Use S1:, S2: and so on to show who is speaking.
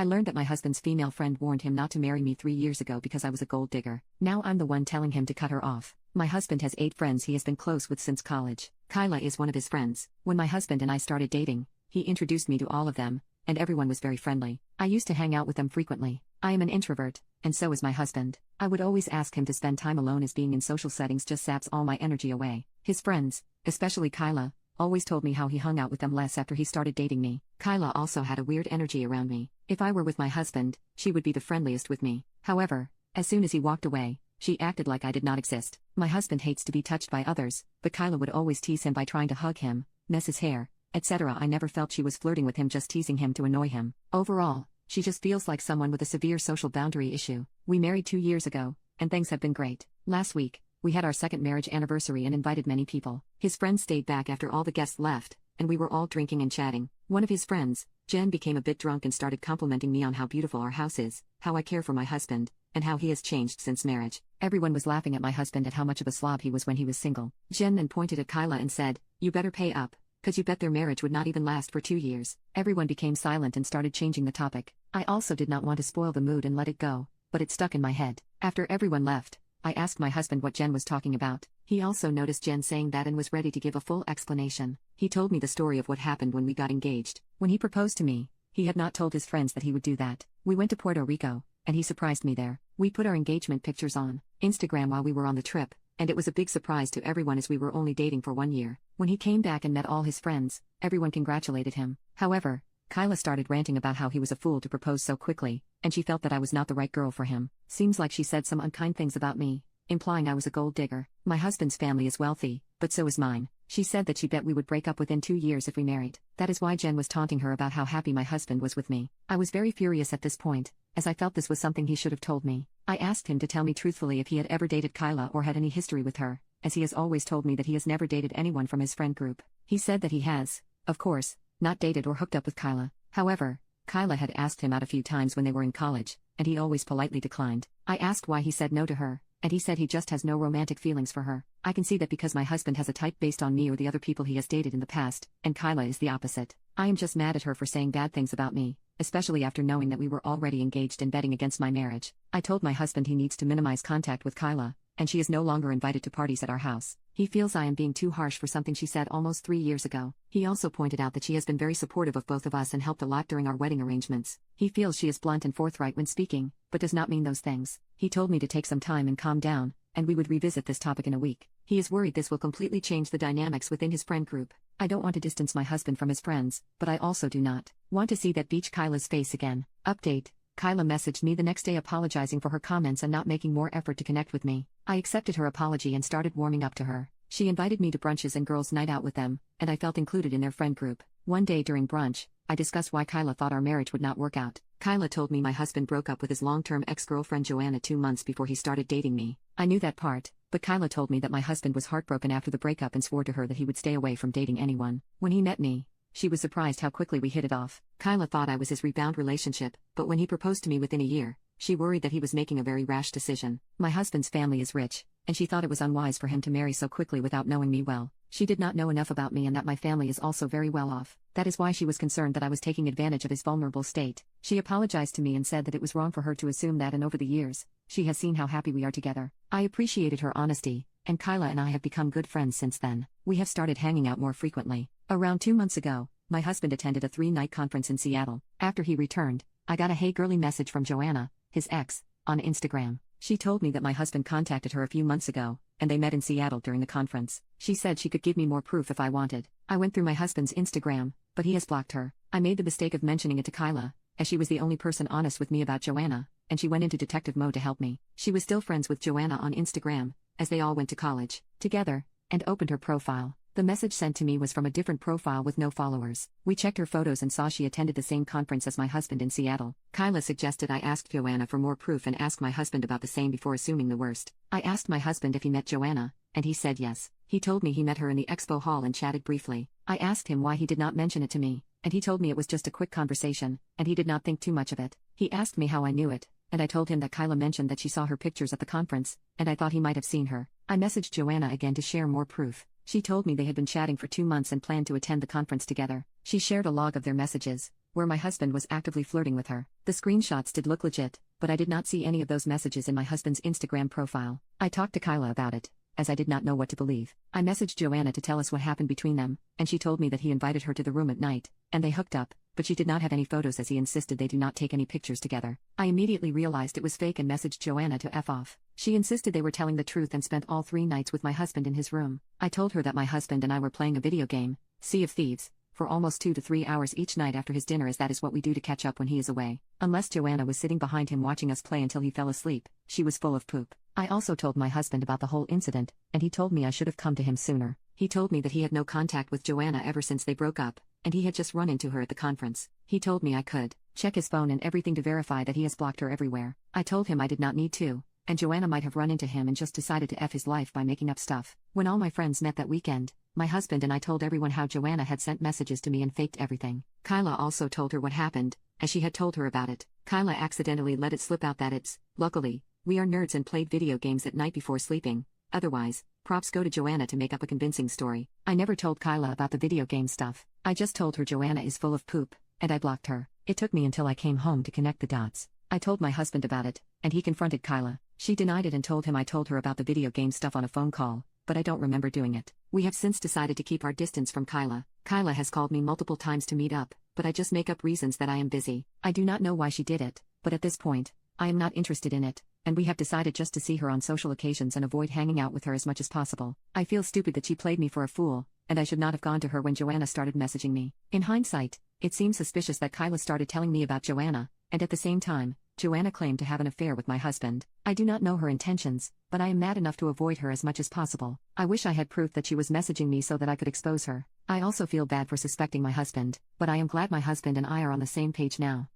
S1: I learned that my husband's female friend warned him not to marry me 3 years ago because I was a gold digger. Now I'm the one telling him to cut her off. My husband has 8 friends he has been close with since college. Kyla is one of his friends. When my husband and I started dating, he introduced me to all of them, and everyone was very friendly. I used to hang out with them frequently. I am an introvert, and so is my husband. I would always ask him to spend time alone as being in social settings just saps all my energy away. His friends, especially Kyla, always told me how he hung out with them less after he started dating me. Kyla also had a weird energy around me. If I were with my husband, she would be the friendliest with me. However, as soon as he walked away, she acted like I did not exist. My husband hates to be touched by others, but Kyla would always tease him by trying to hug him, mess his hair, etc. I never felt she was flirting with him, just teasing him to annoy him. Overall, she just feels like someone with a severe social boundary issue. We married 2 years ago, and things have been great. Last week, we had our second marriage anniversary and invited many people. His friends stayed back after all the guests left, and we were all drinking and chatting. One of his friends, Jen, became a bit drunk and started complimenting me on how beautiful our house is, how I care for my husband, and how he has changed since marriage. Everyone was laughing at my husband at how much of a slob he was when he was single. Jen then pointed at Kyla and said, "You better pay up, 'cause you bet their marriage would not even last for 2 years." Everyone became silent and started changing the topic. I also did not want to spoil the mood and let it go, but it stuck in my head. After everyone left, I asked my husband what Jen was talking about. He also noticed Jen saying that and was ready to give a full explanation. He told me the story of what happened when we got engaged. When he proposed to me, he had not told his friends that he would do that. We went to Puerto Rico, and he surprised me there. We put our engagement pictures on Instagram while we were on the trip, and it was a big surprise to everyone as we were only dating for 1 year. When he came back and met all his friends, everyone congratulated him. However, Kyla started ranting about how he was a fool to propose so quickly, and she felt that I was not the right girl for him. Seems like she said some unkind things about me, implying I was a gold digger. My husband's family is wealthy, but so is mine. She said that she bet we would break up within 2 years if we married. That is why Jen was taunting her about how happy my husband was with me. I was very furious at this point, as I felt this was something he should have told me. I asked him to tell me truthfully if he had ever dated Kyla or had any history with her, as he has always told me that he has never dated anyone from his friend group. He said that he has, of course, not dated or hooked up with Kyla. However, Kyla had asked him out a few times when they were in college, and he always politely declined. I asked why he said no to her, and he said he just has no romantic feelings for her. I can see that because my husband has a type based on me or the other people he has dated in the past, and Kyla is the opposite. I am just mad at her for saying bad things about me, especially after knowing that we were already engaged and betting against my marriage. I told my husband he needs to minimize contact with Kyla, and she is no longer invited to parties at our house. He feels I am being too harsh for something she said almost 3 years ago. He also pointed out that she has been very supportive of both of us and helped a lot during our wedding arrangements. He feels she is blunt and forthright when speaking, but does not mean those things. He told me to take some time and calm down, and we would revisit this topic in a week. He is worried this will completely change the dynamics within his friend group. I don't want to distance my husband from his friends, but I also do not want to see that beach Kyla's face again. Update: Kyla messaged me the next day apologizing for her comments and not making more effort to connect with me. I accepted her apology and started warming up to her. She invited me to brunches and girls' night out with them, and I felt included in their friend group. One day during brunch, I discussed why Kyla thought our marriage would not work out. Kyla told me my husband broke up with his long-term ex-girlfriend Joanna 2 months before he started dating me. I knew that part, but Kyla told me that my husband was heartbroken after the breakup and swore to her that he would stay away from dating anyone. When he met me, she was surprised how quickly we hit it off. Kyla thought I was his rebound relationship, but when he proposed to me within a year, she worried that he was making a very rash decision. My husband's family is rich, and she thought it was unwise for him to marry so quickly without knowing me well. She did not know enough about me and that my family is also very well off. That is why she was concerned that I was taking advantage of his vulnerable state. She apologized to me and said that it was wrong for her to assume that, and over the years, she has seen how happy we are together. I appreciated her honesty, and Kyla and I have become good friends since then. We have started hanging out more frequently. Around 2 months ago, my husband attended a 3-night conference in Seattle. After he returned, I got a "Hey girly" message from Joanna, his ex, on Instagram. She told me that my husband contacted her a few months ago, and they met in Seattle during the conference. She said she could give me more proof if I wanted. I went through my husband's Instagram, but he has blocked her. I made the mistake of mentioning it to Kyla, as she was the only person honest with me about Joanna, and she went into detective mode to help me. She was still friends with Joanna on Instagram, as they all went to college together, and opened her profile. The message sent to me was from a different profile with no followers. We checked her photos and saw she attended the same conference as my husband in Seattle. Kyla suggested I ask Joanna for more proof and ask my husband about the same before assuming the worst. I asked my husband if he met Joanna, and he said yes. He told me he met her in the expo hall and chatted briefly. I asked him why he did not mention it to me, and he told me it was just a quick conversation, and he did not think too much of it. He asked me how I knew it, and I told him that Kyla mentioned that she saw her pictures at the conference, and I thought he might have seen her. I messaged Joanna again to share more proof. She told me they had been chatting for 2 months and planned to attend the conference together. She shared a log of their messages, where my husband was actively flirting with her. The screenshots did look legit, but I did not see any of those messages in my husband's Instagram profile. I talked to Kyla about it, as I did not know what to believe. I messaged Joanna to tell us what happened between them, and she told me that he invited her to the room at night, and they hooked up, but she did not have any photos as he insisted they do not take any pictures together. I immediately realized it was fake and messaged Joanna to F off. She insisted they were telling the truth and spent all 3 nights with my husband in his room. I told her that my husband and I were playing a video game, Sea of Thieves, for almost 2 to 3 hours each night after his dinner, as that is what we do to catch up when he is away. Unless Joanna was sitting behind him watching us play until he fell asleep, she was full of poop. I also told my husband about the whole incident, and he told me I should have come to him sooner. He told me that he had no contact with Joanna ever since they broke up, and he had just run into her at the conference. He told me I could check his phone and everything to verify that he has blocked her everywhere. I told him I did not need to, and Joanna might have run into him and just decided to F his life by making up stuff. When all my friends met that weekend, my husband and I told everyone how Joanna had sent messages to me and faked everything. Kyla also told her what happened, as she had told her about it. Kyla accidentally let it slip out that luckily, we are nerds and played video games at night before sleeping. Otherwise, props go to Joanna to make up a convincing story. I never told Kyla about the video game stuff. I just told her Joanna is full of poop, and I blocked her. It took me until I came home to connect the dots. I told my husband about it, and he confronted Kyla. She denied it and told him I told her about the video game stuff on a phone call, but I don't remember doing it. We have since decided to keep our distance from Kyla. Kyla has called me multiple times to meet up, but I just make up reasons that I am busy. I do not know why she did it, but at this point, I am not interested in it, and we have decided just to see her on social occasions and avoid hanging out with her as much as possible. I feel stupid that she played me for a fool, and I should not have gone to her when Joanna started messaging me. In hindsight, it seems suspicious that Kyla started telling me about Joanna, and at the same time, Joanna claimed to have an affair with my husband. I do not know her intentions, but I am mad enough to avoid her as much as possible. I wish I had proof that she was messaging me so that I could expose her. I also feel bad for suspecting my husband, but I am glad my husband and I are on the same page now.